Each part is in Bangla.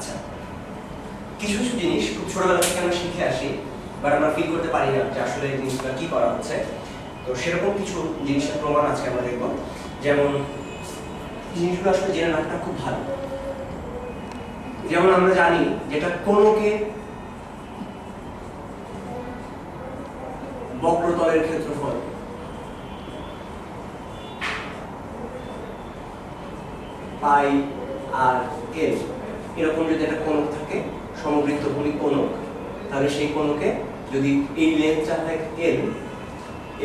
আচ্ছা, কিছু কিছু জিনিস খুব ছোটবেলা থেকে আমরা শিখে আসি, বাট আমরা ফিল করতে পারি না যে আসলে এই জিনিসগুলো কি করা হচ্ছে। তো সেরকম কিছু জিনিসের প্রমাণ আজকে আমরা দেখব। যেমন জিনিসগুলো আসলে জেনে রাখাটা খুব ভালো। যেমন আমরা জানি যেটা কোনকে বক্রতলের ক্ষেত্রফল পাই আর এল, এরকম যদি একটা কোণক থাকে সমবৃত্তভূমি কোণক, তাহলে সেই কোণকে যদি এই লেন্থটা হয় এল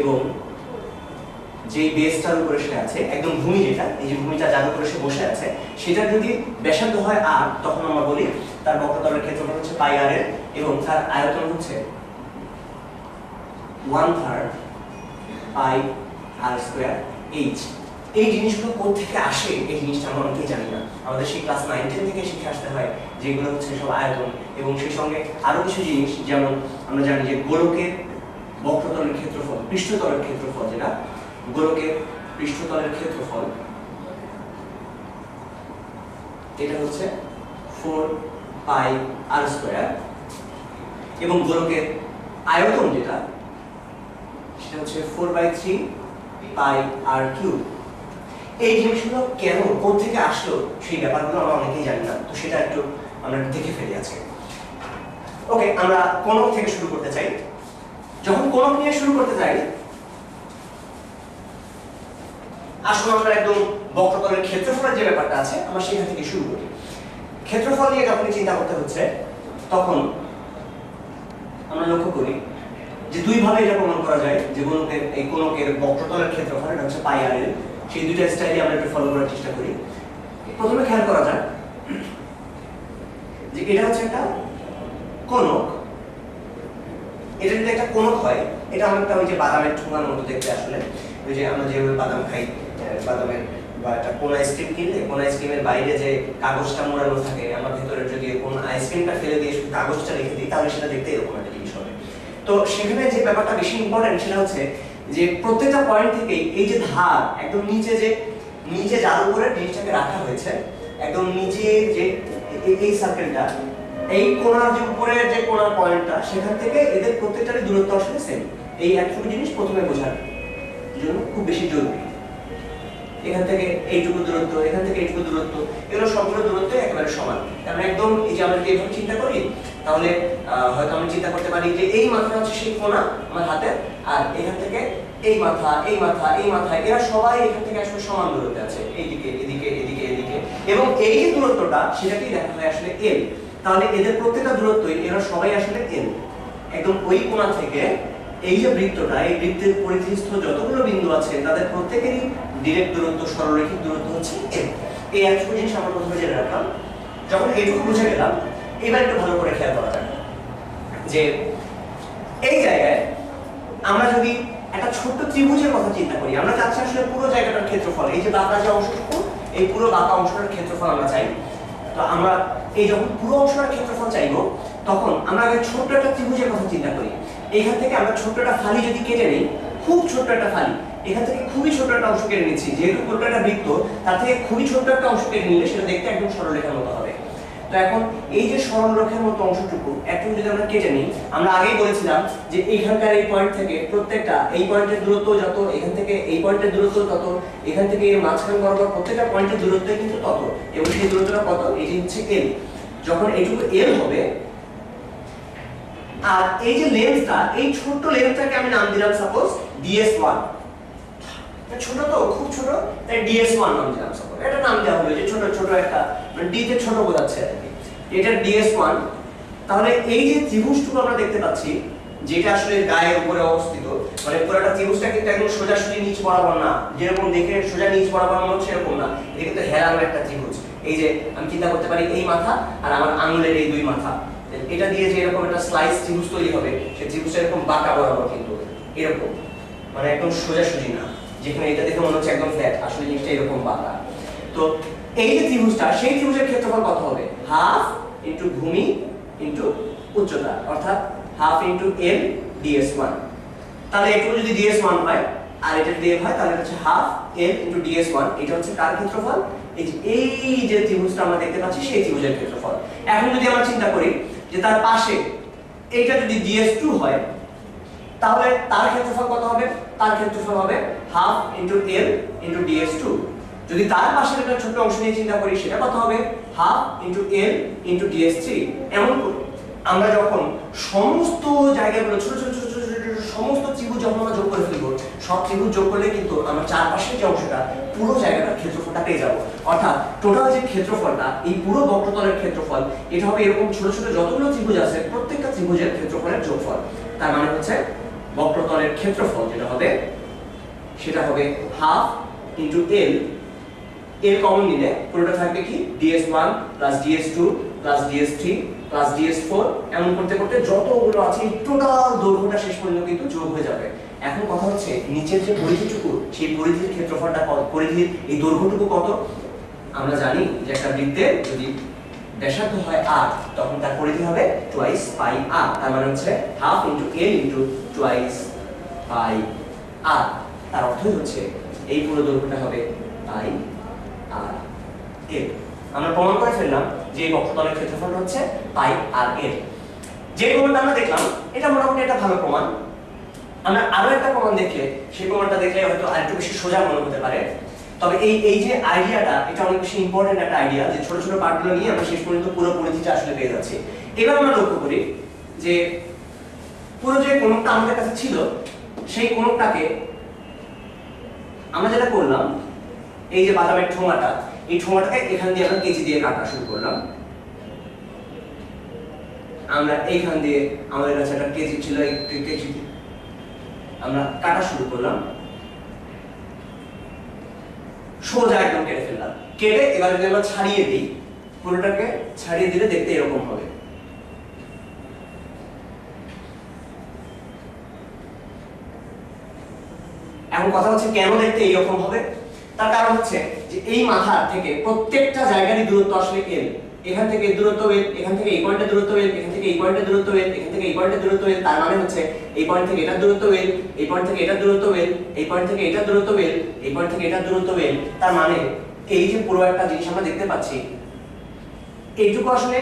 এবং যে বেসটার উপরে সে আছে, একদম ভূমি যেটা, এই যে ভূমিটা যার উপরে সে বসে আছে, সেটা যদি ব্যাসার্ধ হয় আর, তখন আমরা বলি তার বক্রতলের ক্ষেত্রফল হচ্ছে পাই আর এল এবং তার আয়তন হচ্ছে 1/3 পাই আর স্কয়ার এইচ। এই জিনিসগুলো কোথা থেকে আসে এই জিনিসটা আমরা অনেকেই জানি না। আমাদের সেই ক্লাস 9-10 থেকে শিখে আসতে হয় যেগুলো হচ্ছে সব আয়তন, এবং সেই সঙ্গে আরো কিছু জিনিস, যেমন আমরা জানি যে গোলকের বক্রতলের ক্ষেত্রফল, পৃষ্ঠতলের ক্ষেত্রফল, যেটা গোলকের পৃষ্ঠতলের ক্ষেত্রফল, এটা হচ্ছে 4 পাই আর স্কয়ার, এবং গোলকের আয়তন যেটা, সেটা হচ্ছে 4/3 পাই আর কিউব। এই জিনিসগুলো কেন, কোথা থেকে আসলো, সেই ব্যাপারগুলো আমরা অনেকেই জানি না। তো সেটা একটু আমরা দেখে ফেলি আজকে। ওকে, আমরা কোণক থেকে শুরু করতে চাই। যখন কোণক নিয়ে শুরু করতে চাই, আসলে আমরা একদম বক্রতলের ক্ষেত্রফলের যে ব্যাপারটা আছে আমরা সেখান থেকে শুরু করি। ক্ষেত্রফল নিয়ে যখন চিন্তা করতে হচ্ছে, তখন আমরা লক্ষ্য করি যে দুই ভাবে এটা প্রমাণ করা যায় যে কোণকের, এই কোণকের বক্রতলের ক্ষেত্রফল, এটা হচ্ছে পাই আর এল। সেই দুইটা স্টাইলে আমরা একটু ফলো করার চেষ্টা করি। প্রথমে খেয়াল করা যাক যে এটা হচ্ছে একটা কোণক। এটা যদি একটা কোণক হয়, এটা অনেকটা ওই যে বাদামের ঠোঙার মতো দেখতে। আসলে ওই যে আমরা যেভাবে বাদাম খাই, বাদামের বা একটা কোন আইসক্রিম কিনলে কোন আইসক্রিমের বাইরে যে কাগজটা মোড়ানো থাকে, আমরা ভেতরে যদি কোন আইসক্রিমটা ফেলে দিয়ে শুধু কাগজটা রেখে দিই, তাহলে সেটা দেখতে এরকম একটা জিনিস হবে। তো সেখানে যে ব্যাপারটা বেশি ইম্পর্টেন্ট সেটা হচ্ছে যে প্রত্যেকটা পয়েন্ট থেকে এই যে ধার একদম নিচে, যে নিচে যার উপরে জিনিসটাকে রাখা হয়েছে, একদম নিচে যে এই সার্কেলটা, এই কোণার যে উপরের যে কোণার পয়েন্টটা, সেখান থেকে এদের প্রত্যেকটারই দূরত্ব আসলে সেম। এই একটুকু জিনিস প্রথমে বোঝার জন্য খুব বেশি জরুরি। এখান থেকে এইটুকু দূরত্ব, এখান থেকে এইটুকু দূরত্ব, এগুলো সবগুলো দূরত্ব একেবারে সমান। কারণ একদম এই যে আমরা যদি এইভাবে চিন্তা করি, তাহলে হয়তো আমরা চিন্তা করতে পারি যে এই মাথাটা হচ্ছে সেই কোণা আমার হাতের, আর এখান থেকে এই মাথা, এই মাথা, এই মাথা, এরা সবাই এখান থেকে আসলে সমান দূরত্বে আছে, এইদিকে এদিকে এদিকে এদিকে, এবং এই যে দূরত্বটা সেটাকেই দেখা হয় আসলে এল। তাহলে এদের প্রত্যেকটা দূরত্বই, এরা সবাই আসলে এল। একদম ওই কোণা থেকে এই যে বৃত্তটা, এই বৃত্তের পরিধিস্থ যতগুলো বিন্দু আছে তাদের প্রত্যেকেরই ডিরেক্ট দূরত্ব, সরলরেখিক দূরত্ব হচ্ছে এল। এই একটু জিনিস আমরা প্রথমে জেনে রাখলাম। যখন এইটুকু বুঝে গেলাম, এবার একটু ভালো করে খেয়াল করা যাক যে এই জায়গায় আমরা যদি একটা ছোট্ট ত্রিভুজের কথা চিন্তা করি, আমরা চাচ্ছি আসলে পুরো জায়গাটার ক্ষেত্রফল, এই যে বাঁকা যে অংশটুকু, এই পুরো বাঁকা অংশটার ক্ষেত্রফল আমরা চাই। তো আমরা এই যখন পুরো অংশটার ক্ষেত্রফল চাইবো, তখন আমরা আগে ছোট্ট একটা ত্রিভুজের কথা চিন্তা করি। এখান থেকে আমরা ছোট্ট একটা ফালি যদি কেটে নিই, খুব ছোট্ট একটা ফালি, এখান থেকে খুবই ছোট একটা অংশ কেটে নিচ্ছি, যেহেতু পুরোটা একটা বৃত্ত, তার থেকে খুবই ছোট্ট একটা অংশ কেটে নিলে সেটা দেখতে একদম সরলরেখার মতো হবে। তো এখন এই যে সরলরেখার মতো অংশটুকু একটু যদি আমরা কেটে নিই, আমরা আগেই বলেছিলাম যে এইখানকার এই পয়েন্ট থেকে প্রত্যেকটা, এই পয়েন্টের দূরত্ব যত, এখান থেকে এই পয়েন্টের দূরত্ব তত, এখান থেকে এর মাঝখান বরাবর প্রত্যেকটা পয়েন্টের দূরত্ব কিন্তু তত, এবং সেই দূরত্বটা কত, এটি হচ্ছে এল। যখন এইটুকু এল হবে, আর এই যে লেন্থটা, এই ছোট লেন্থটাকে আমি নাম দিলাম সাপোজ ds1। ছোট তো, খুব ছোট, তাই ds1 নাম দিলাম সাপোজ। এটা নাম দেওয়া হলো যে ছোট ছোট একটা, মানে d তে ছোট বোঝাচ্ছে আর কি, এটা ds1। তাহলে এই যে ত্রিভুজটুকু আমরা দেখতে পাচ্ছি, যেটা আসলে গায়ের উপরে অবস্থিত, মানে পুরোটা ত্রিভুজটা কিন্তু একদম সোজাসুজি নিচ বরাবর না, যেরকম দেখে সোজা নিচ বরাবর মনে হচ্ছে এরকম না, এটা কিন্তু হেলানো একটা ত্রিভুজ। এই যে আমি চিন্তা করতে পারি এই মাথা আর আমার আঙুলের এই দুই মাথা, এটা দিয়ে যে এরকম একটা স্লাইস ত্রিভুজ তৈরি হবে, সেই ত্রিভুজটা এরকম বাঁকা বরাবর, কিন্তু এরকম, মানে একদম সোজাসুজি না, যেখানে এটা দেখে মনে হচ্ছে একদম ফ্ল্যাট, আসলে জিনিসটা এরকম বাঁকা। তো এই যে ত্রিভুজটা, সেই ত্রিভুজের ক্ষেত্রফল কত হবে? হাফ ইনটু ভূমি ইনটু উচ্চতা, অর্থাৎ হাফ ইনটু এল ds1। তাহলে একটু যদি ds1 হয় আর এটা যদি m হয়, তাহলে হচ্ছে হাফ এল ইনটু ds1। এটা হচ্ছে কার ক্ষেত্রফল? এই যে ত্রিভুজটা আমরা দেখতে পাচ্ছি সেই ত্রিভুজের ক্ষেত্রফল। এখন যদি আমরা চিন্তা করি যে তার পাশে এইটা যদি ds2 হয় তাহলে তার ক্ষেত্রফল কত হবে? তার ক্ষেত্রফল হবে half into l into ds2। যদি তার পাশের একটা ছোট অংশ নিয়ে চিন্তা করি সেটা কত হবে? Half into l into ds3। এমন আমরা যখন সমস্ত জায়গাগুলো ছোট ছোট ছোট ছোট সমস্ত ত্রিভুজ যখন আমরা যোগ করে ফেলবো, সব ত্রিভুজ যোগ করলে কিন্তু আমরা চারপাশের যে অংশটা পুরো জায়গাটার ক্ষেত্রফলটা পেয়ে যাব। অর্থাৎ টোটাল যে ক্ষেত্রফলটা, এই পুরো বক্রতলের ক্ষেত্রফল, এটা হবে এরকম ছোট ছোট যতগুলো ত্রিভুজ আছে প্রত্যেকটা ত্রিভুজের ক্ষেত্রফলের যোগফল। তার মানে হচ্ছে বক্রতলের ক্ষেত্রফল যেটা হবে সেটা হবে half into l, l common নিলে পুরোটা থাকবে কি ds1 plus ds2 plus ds3 plus ds4, এমন করতে করতে যতগুলো আছে এই টোটাল দৈর্ঘ্যটা শেষ পর্যন্ত কিন্তু যোগ হয়ে যাবে। এখন কথা হচ্ছে নিচের যে পরিধিটুকু, সেই পরিধির ক্ষেত্রফলটা কত, পরিধির এই দৈর্ঘ্যটুকু কত? আমরা জানি যে একটা বৃত্তের যদি ব্যাসার্ধ হয় r তখন তার পরিধি হবে টুয়াইস পাই r। তার মানে হচ্ছে half into l into twice পাই r। তার অর্থই হচ্ছে এই পুরো দৈর্ঘ্যটা হবে পাই r l। আমরা প্রমাণ করে ফেললাম যে এই বক্রতলের ক্ষেত্রফল হচ্ছে পাই আর l। যে প্রমাণটা আমরা দেখলাম এটা মোটামুটি একটা ভালো প্রমাণ। আমরা আরো একটা প্রমাণ দেখলে, সেই প্রমাণটা দেখলে হয়তো আরেকটু বেশি সোজা মনে হতে পারে। তবে এই যে আইডিয়াটা, এটা অনেক বেশি ইম্পর্টেন্ট একটা আইডিয়া যে ছোট ছোট পার্টগুলো নিয়ে আমরা শেষ পর্যন্ত পুরো পরিধিটা আসলে পেয়ে যাচ্ছি। এবার আমরা লক্ষ্য করি যে পুরো যে কোণটা আমাদের কাছে ছিল সেই কোণটাকে আমরা যেটা করলাম, এই যে বাদামের ঠোঙাটা, এই ঠোঙাটাকে এখান দিয়ে আমরা কেচি দিয়ে কাটা শুরু করলাম। আমরা এইখান দিয়ে আমাদের কাছে একটা কেচি ছিল, এই কেচি আমরা কাটা শুরু করলাম, সোজা একদম কেটে ফেললাম। কেটে এবার যদি আমরা ছাড়িয়ে দিই, পুরোটাকে ছাড়িয়ে দিলে দেখতে এরকম হবে। এখন কথা হচ্ছে কেন দেখতে এইরকম হবে? তার কারণ হচ্ছে যে এই মাথা থেকে প্রত্যেকটা জায়গারই দূরত্ব আসলে l। এখান থেকে দূরত্ব l, এখান থেকে এই পয়েন্টের দূরত্ব l, এখান থেকে এই পয়েন্টের দূরত্ব l, এখান থেকে এই পয়েন্টের দূরত্ব l। তার মানে হচ্ছে এই পয়েন্ট থেকে এটার দূরত্ব l, এই পয়েন্ট থেকে এটার দূরত্ব l, এই পয়েন্ট থেকে এটার দূরত্ব l, এই পয়েন্ট থেকে এটার দূরত্ব l। তার মানে এই যে পুরো একটা জিনিস আমরা দেখতে পাচ্ছি, এইটুকু আসলে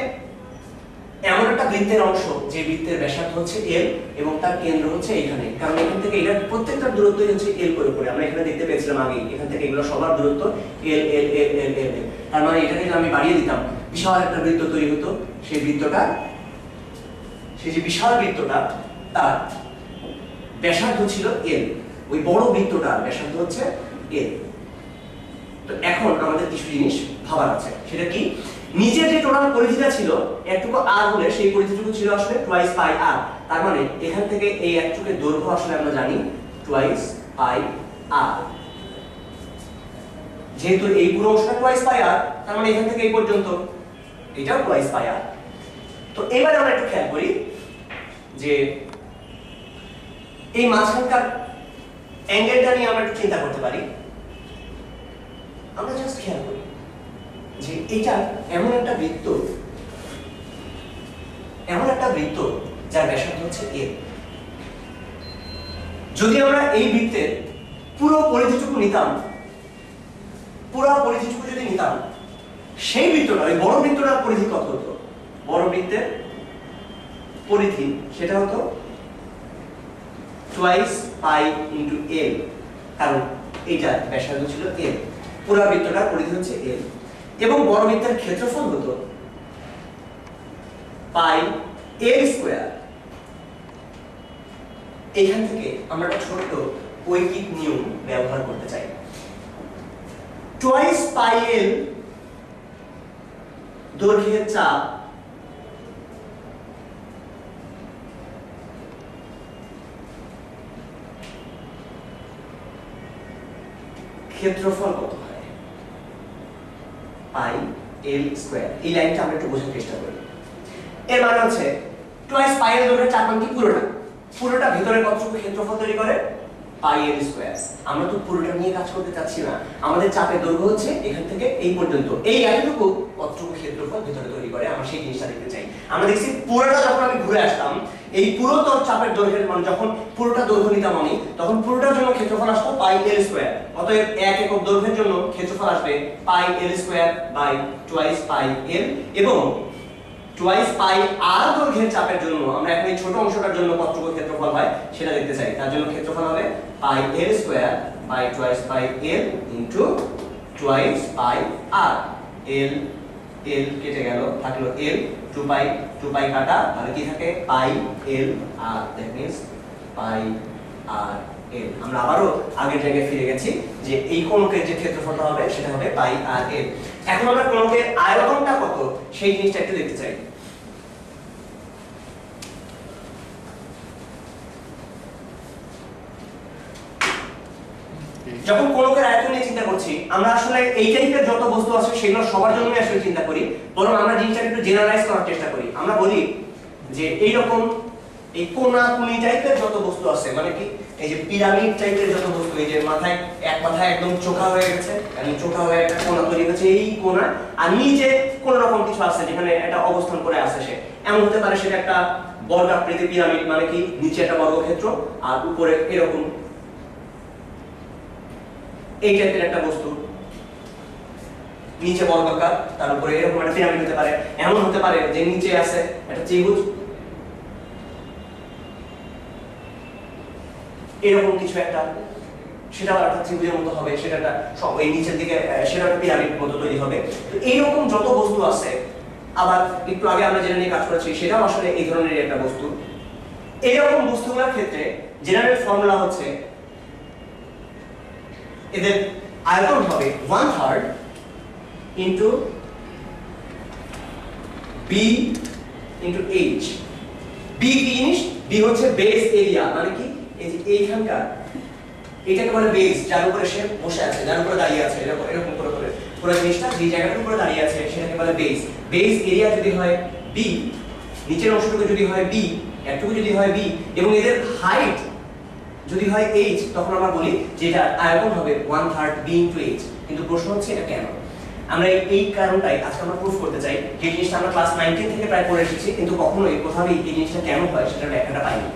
এমন একটা বৃত্তের অংশ যে বৃত্তের ব্যাসার্ধ হচ্ছে l এবং তার কেন্দ্র হচ্ছে এখানে। কারণ এখান থেকে এটার প্রত্যেকটা দূরত্বই হচ্ছে l করে করে। আমরা এখানে দেখতে পেয়েছিলাম আগে, এখান থেকে এগুলো সবার দূরত্ব l l l l l। তার মানে এটাকে যদি আমি বাড়িয়ে দিতাম, বিশাল একটা বৃত্ত তৈরি হতো। সেই বৃত্তটা, সেই যে বিশাল বৃত্তটা, তার ব্যাসার্ধ ছিল l। ওই বড় বৃত্তটার ব্যাসার্ধ হচ্ছে l। তো এখন আমাদের কিছু জিনিস ভাবার আছে, সেটা কি? নিচে যে টোটাল পরিধিটা ছিল একটুকু r হলে সেই পরিধিটুকু ছিল আসলে টুয়াইস পাই r। তার মানে এখান থেকে এই একটুকের দৈর্ঘ্য আসলে আমরা জানি টুয়াইস পাই r। যেহেতু এই পুরো অংশটা টুয়াইস পাই r, তার মানে এখান থেকে এই পর্যন্ত এটাও টুয়াইস পাই r। তো এবারে আমরা একটু খেয়াল করি যে এই মাঝখানকার অ্যাঙ্গেলটা নিয়ে আমরা একটু চিন্তা করতে পারি। আমরা জাস্ট খেয়াল করি যে এটা এমন একটা বৃত্ত, এমন একটা বৃত্ত যার ব্যাসার্ধ হচ্ছে l। যদি আমরা এই বৃত্তের পুরো পরিধিটুকু নিতাম, পুরো পরিধিটুকু যদি নিতাম, সেই বৃত্তটা, ওই বড় বৃত্তটার পরিধি কত হতো? বড় বৃত্তের পরিধি সেটা হতো টুয়াইস পাই ইনটু l। কারণ এইটা ব্যাসার্ধ ছিল l, পুরো বৃত্তটার পরিধি হচ্ছে l। এবং বড় বৃত্তের ক্ষেত্রফল হতো পাই l স্কয়ার। এখান থেকে আমরা একটা ছোট্ট ঐকিক নিয়ম ব্যবহার করতে চাই। টুয়াইস পাই l দৈর্ঘ্যের চাপ ক্ষেত্রফল কত হয়? পাই l স্কয়ার। এই লাইনটা আমরা একটু বোঝার চেষ্টা করি। এর মানে হচ্ছে টুয়াইস পাই l দৈর্ঘ্যের চাপ মানে কি? পুরোটা ভিতরে কতটুকু ক্ষেত্রফল তৈরি করে? পাই l স্কয়ার। আমরা তো পুরোটা নিয়ে কাজ করতে চাচ্ছি না, আমাদের চাপের দৈর্ঘ্য হচ্ছে এখান থেকে এই পর্যন্ত, এই এতটুকু কতটুকু ক্ষেত্রফল ভিতরে তৈরি করে আমরা সেই জিনিসটা দেখতে চাই। আমরা দেখছি পুরোটা যখন আমি ঘুরে আসলাম এই পুরো চাপের দৈর্ঘ্যের মান যখন পুরোটা দৈর্ঘ্য নিতাম আমি, তখন পুরোটার জন্য ক্ষেত্রফল আসতো পাই এল স্কয়ার। অতএব 1 একক দৈর্ঘ্যের জন্য ক্ষেত্রফল আসবে পাই L square by twice pi এল, এবং টুয়াইস পাই আর দৈর্ঘ্যের চাপের জন্য আমরা এখন এই ছোট অংশটার জন্য কতটুকু ক্ষেত্রফল হয় সেটা দেখতে চাই। তার জন্য ক্ষেত্রফল হবে pi L square by twice pi L into twice pi R. L L কেটে গেল, থাকলো এল, 2 পাই কাটা, তাহলে কি থাকে পাই এল আর, দ্যাট মিন্স পাই আর এল। আমরা আবারও আগের জায়গায় ফিরে গেছি যে এই কোণকের যে ক্ষেত্রফলটা হবে সেটা হবে পাই আর এল। এখন আমরা কোণকের আয়তনটা কত সেই জিনিসটা একটু দেখতে চাই। যখন কোণকের আয়তন নিয়ে চিন্তা করছি, আমরা আসলে এই টাইপের যত বস্তু আছে সেগুলো সবার জন্যই আসলে চিন্তা করি, বরং আমরা জিনিসটাকে একটু জেনারেলাইজ করার চেষ্টা করি। আমরা বলি যে এই রকম এই কোণাকুণি টাইপের যত বস্তু আছে, মানে কি এই যে পিরামিড টাইপের যত বস্তু, এই যে মাথায় এক মাথায় একদম চোখা হয়ে গেছে, এবং চোখা হয়ে একটা কোণা তৈরি হয়েছে এই কোণা, আর নিচে কোন রকম কিছু আছে যেখানে একটা অবস্থান করে আছে সে, এমন হতে পারে সেটা একটা বর্গাকৃতি পিরামিড, মানে কি নিচে একটা বর্গক্ষেত্র আর উপরে এরকম এই টাইপের একটা বস্তু, নিচে বর্গাকার তার উপরে এরকম একটা পিরামিড হতে পারে। এমন হতে পারে যে নিচে আছে একটা ত্রিভুজ, এরকম কিছু একটা, সেটা একটা ত্রিভুজের মতো হবে, সেটা একটা সব এই নিচের দিকে সেটা একটা পিরামিড মতো তৈরি হবে। তো এইরকম যত বস্তু আছে, আবার একটু আগে আমরা যেটা নিয়ে কাজ করেছি সেটাও আসলে এই ধরনের একটা বস্তু। এইরকম বস্তুগুলোর ক্ষেত্রে জেনারেল ফর্মুলা হচ্ছে এদের আয়তন হবে 1/3 into B into H. B কি জিনিস? বি হচ্ছে বেস এরিয়া, মানে কি এই যে এইখানকার এটাকে বলে বেস, যার উপরে সে বসে আছে, যার উপরে দাঁড়িয়ে আছে, এরকম এরকম করে করে পুরো জিনিসটা যে জায়গাটার উপরে দাঁড়িয়ে আছে সেটাকে বলে বেস। বেস এরিয়া যদি হয় বি, নিচের অংশটুকু যদি হয় বি, এতটুকু যদি হয় বি, এবং এদের হাইট যদি হয় h, তখন আমরা বলি যে এটা আয়তন হবে 1/3 b into h। কিন্তু প্রশ্ন হচ্ছে এটা কেন? আমরা এই কারণটাই আজকে আমরা প্রুফ করতে চাই, যে জিনিসটা আমরা ক্লাস 19 থেকে প্রায় পড়ে এসেছি, কিন্তু কখনোই কোথাও এই জিনিসটা কেন হয় সেটা ব্যাখ্যাটা পাইনি।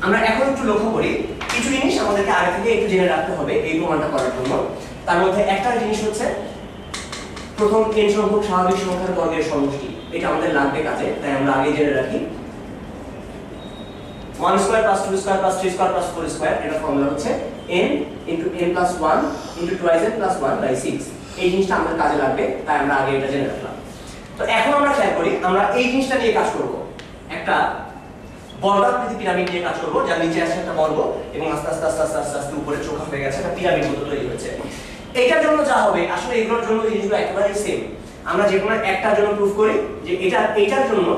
আমরা এখন একটু লক্ষ্য করি, কিছু জিনিস আমাদেরকে আগে থেকে একটু জেনে রাখতে হবে এই প্রমাণটা করার জন্য। তার মধ্যে একটা জিনিস হচ্ছে প্রথম n সংখ্যক স্বাভাবিক সংখ্যার বর্গের সমষ্টি, এটা আমাদের লাগবে কাজে, তাই আমরা আগে জেনে রাখি। 1 square plus 2 square plus 3 square plus 4 square, এটা ফর্মুলা হচ্ছে n into n plus 1 into twice n plus 1 by 6। এই জিনিসটা আমাদের কাজে লাগবে, তাই আমরা আগে এটা জেনে রাখলাম। তো এখন আমরা খেয়াল করি, আমরা এই জিনিসটা নিয়ে কাজ করব, একটা বর্গাকৃতি পিরামিড নিয়ে কাজ করব, যার নিচে আছে একটা বর্গ এবং আস্তে আস্তে আস্তে আস্তে আস্তে আস্তে উপরে চোখা হয়ে গেছে, একটা পিরামিড মতো তৈরি হয়েছে। এটার জন্য যা হবে, আসলে এগুলোর জন্য জিনিসগুলো একেবারেই সেম। আমরা যে কোনো একটার জন্য প্রুফ করি যে এটার জন্য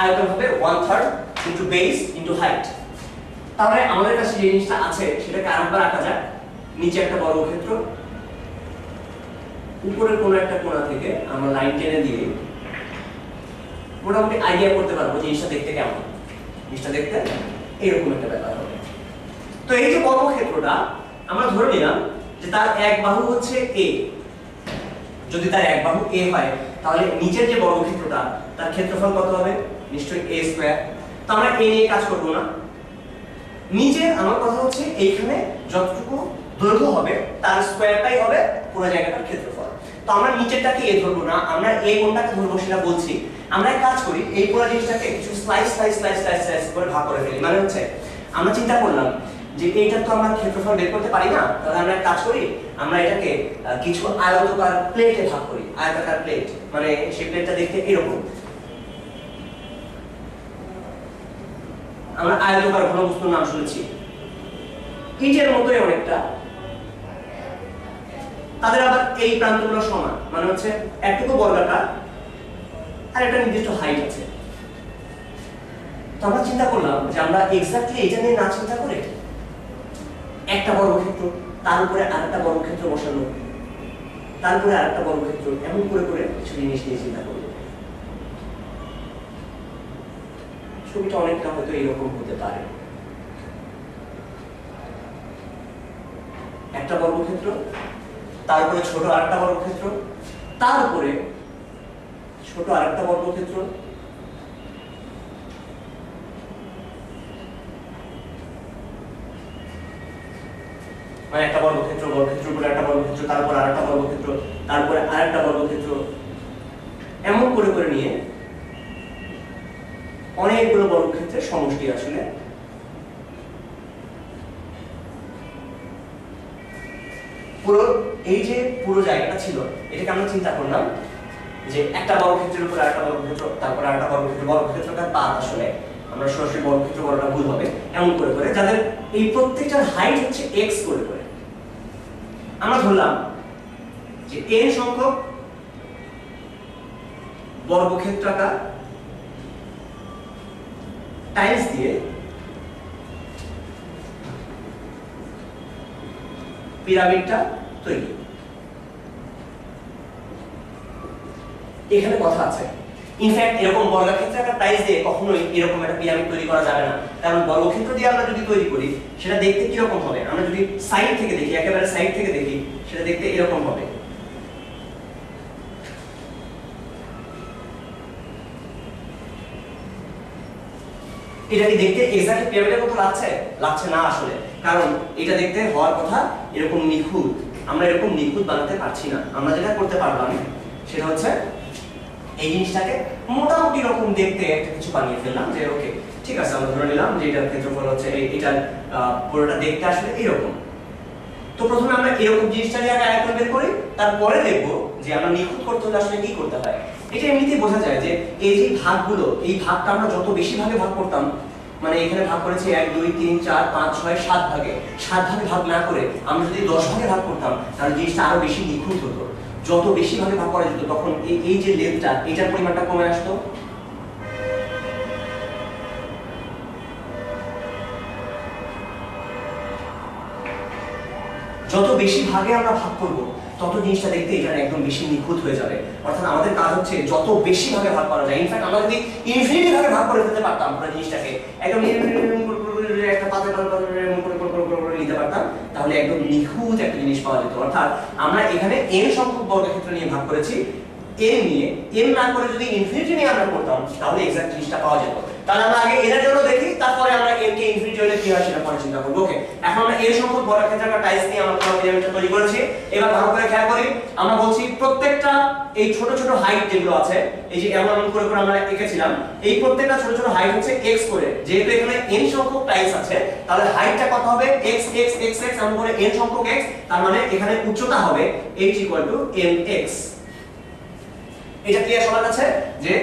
আয়তন হবে 1/3 ইনটু বেস ইনটু হাইট। তাহলে আমাদের কাছে যে জিনিসটা আছে সেটাকে আরেকবার আঁকা যাক। নিচে একটা বর্গক্ষেত্র, উপরের কোনো একটা কোণা থেকে আমরা লাইন টেনে দিয়ে মোটামুটি আইডিয়া করতে পারবো জিনিসটা দেখতে কেমন। জিনিসটা দেখতে এরকম একটা ব্যাপার হবে। তো এই যে বর্গক্ষেত্রটা আমরা ধরে নিলাম যে তার এক বাহু হচ্ছে a। যদি তার এক বাহু a হয়, তাহলে নিচের যে বর্গক্ষেত্রটা তার ক্ষেত্রফল কত হবে? নিশ্চয়ই a স্কয়ার। তো আমরা a নিয়ে কাজ করব না। নিচের আমার কথা হচ্ছে এইখানে যতটুকু দৈর্ঘ্য হবে তার স্কয়ারটাই হবে পুরো জায়গাটার ক্ষেত্রফল। তো আমরা নিচেরটাকে a ধরবো না, আমরা a কোনটাকে ধরবো সেটা বলছি। আমরা এক কাজ করি, এই পুরো জিনিসটাকে কিছু slice slice slice slice slice করে ভাগ করে ফেলি। মানে হচ্ছে আমরা চিন্তা করলাম যে এইটা তো আমরা ক্ষেত্রফল বের করতে পারি না, তাহলে আমরা এক কাজ করি, আমরা এটাকে কিছু আয়তাকার প্লেটে ভাগ করি। আয়তাকার প্লেট মানে সেই প্লেটটা দেখতে এরকম। আমরা আয়তাকার ঘনবস্তুর নাম শুনেছি, ইটের মতোই অনেকটা। তাদের আবার এই প্রান্তগুলো সমান, মানে হচ্ছে একটুকু বর্গাকার আর একটা নির্দিষ্ট হাইট আছে। তো আমরা চিন্তা করলাম যে আমরা এক্স্যাক্টলি এটা নিয়ে না চিন্তা করে একটা বর্গক্ষেত্র, তার উপরে আরেকটা বর্গক্ষেত্র বসানো, তারপরে আরেকটা বর্গক্ষেত্র, এমন করে করে কিছু জিনিস নিয়ে চিন্তা করব। ছবিটা অনেকটা হয়তো এরকম হতে পারে। একটা বর্গক্ষেত্র, তার উপরে ছোট আরেকটা বর্গক্ষেত্র, তার উপরে ছোট আরেকটা বর্গক্ষেত্র, মানে একটা বর্গক্ষেত্র, বর্গক্ষেত্রের উপরে একটা বর্গক্ষেত্র, তারপর আরেকটা বর্গক্ষেত্র, তারপরে আরেকটা বর্গক্ষেত্র, এমন করে করে নিয়ে অনেকগুলো বর্গক্ষেত্রের সমষ্টি আসলে পুরো এই যে পুরো জায়গাটা ছিল এটাকে আমরা চিন্তা করলাম যে একটা বর্গক্ষেত্রের উপর আরেকটা বর্গক্ষেত্র, তারপর আরেকটা বর্গক্ষেত্র, বর্গক্ষেত্রটার পাত আসলে আমরা সরাসরি বর্গক্ষেত্র বলাটা ভুল হবে, এমন করে করে যাদের এই প্রত্যেকটার হাইট হচ্ছে x করে করে আমরা ধরলাম যে n সংখ্যক বর্গক্ষেত্রাকার টাইলস দিয়ে পিরামিডটা তৈরি। এখানে কথা আছে, ইনফ্যাক্ট এরকম বর্গক্ষেত্রাকার টাইলস দিয়ে কখনোই এরকম একটা পিরামিড তৈরি করা যাবে না, কারণ বর্গক্ষেত্র দিয়ে আমরা যদি তৈরি করি সেটা দেখতে কি রকম হবে, আমরা যদি সাইড থেকে দেখি, একেবারে সাইড থেকে দেখি, সেটা দেখতে এরকম হবে। এটা কি দেখতে এক্স্যাক্টলি পিরামিডের মতো লাগছে? লাগছে না আসলে, কারণ এটা দেখতে হওয়ার কথা এরকম নিখুঁত, আমরা এরকম নিখুঁত বানাতে পারছি না। আমরা যেটা করতে পারলাম সেটা হচ্ছে এই জিনিসটাকে মোটামুটি রকম দেখতে একটা কিছু বানিয়ে ফেললাম, যে ওকে ঠিক আছে আমরা ধরে নিলাম যে এটার ক্ষেত্রফল হচ্ছে এটা, পুরোটা দেখতে আসলে এরকম। তো প্রথমে আমরা এরকম জিনিসটা নিয়ে আগে আয়তন বের করি, তারপরে দেখবো যে আমরা নিখুঁত করতে হলে আসলে কি করতে হয়। এটা এমনিতেই বোঝা যায় যে এই যে ভাগগুলো, এই ভাগটা আমরা যত বেশি ভাগে ভাগ করতাম, মানে এখানে ভাগ করেছি 1 2 3 4 5 6 7 ভাগে, 7 ভাগে ভাগ না করে আমরা যদি 10 ভাগে ভাগ করতাম তাহলে জিনিসটা আরো বেশি নিখুঁত হতো। যত বেশি ভাগে ভাগ করা যেত তখন এই যে লেন্থটা, এটার পরিমাণটা কমে আসতো। যত বেশি ভাগে আমরা ভাগ করব তত জিনিসটা দেখতে এটা একদম বেশি নিখুঁত হয়ে যাবে। অর্থাৎ আমাদের কাজ হচ্ছে যত বেশি ভাগে ভাগ করা যায়, ইনফ্যাক্ট আমরা যদি ইনফিনিটি ভাগে ভাগ করে ফেলতে পারতাম পুরো জিনিসটাকে, একদম একটা পাতে করে নিতে পারতাম, তাহলে একদম নিখুঁত একটা জিনিস পাওয়া যেত। অর্থাৎ আমরা এখানে n সংখ্যক বর্গক্ষেত্র নিয়ে ভাগ করেছি, n নিয়ে, n না করে যদি ইনফিনিটি নিয়ে আমরা করতাম তাহলে এক্সাক্ট জিনিসটা পাওয়া যেত। তাহলে আমরা আগে n এর জন্য দেখি, তারপরে আমরা n কে ইনফিনিটি হলে কি হয় সেটা পরে চিন্তা করব। ওকে, এখন আমরা n সংখ্যক বর্গক্ষেত্রাকার টাইলস নিয়ে আমরা পুরো পিরামিডটা তৈরি করেছি। এবার ভালো করে খেয়াল করি, আমরা বলছি প্রত্যেকটা এই ছোট ছোট হাইট যেগুলো আছে, এই যে এমন এমন করে করে আমরা এঁকেছিলাম, এই প্রত্যেকটা ছোট ছোট হাইট হচ্ছে x করে। যেহেতু এখানে n সংখ্যক টাইলস আছে তাহলে হাইটটা কত হবে? x x x x এমন করে n সংখ্যক x, তার মানে এখানে উচ্চতা হবে h = mx। এটা ক্লিয়ার সবার কাছে যে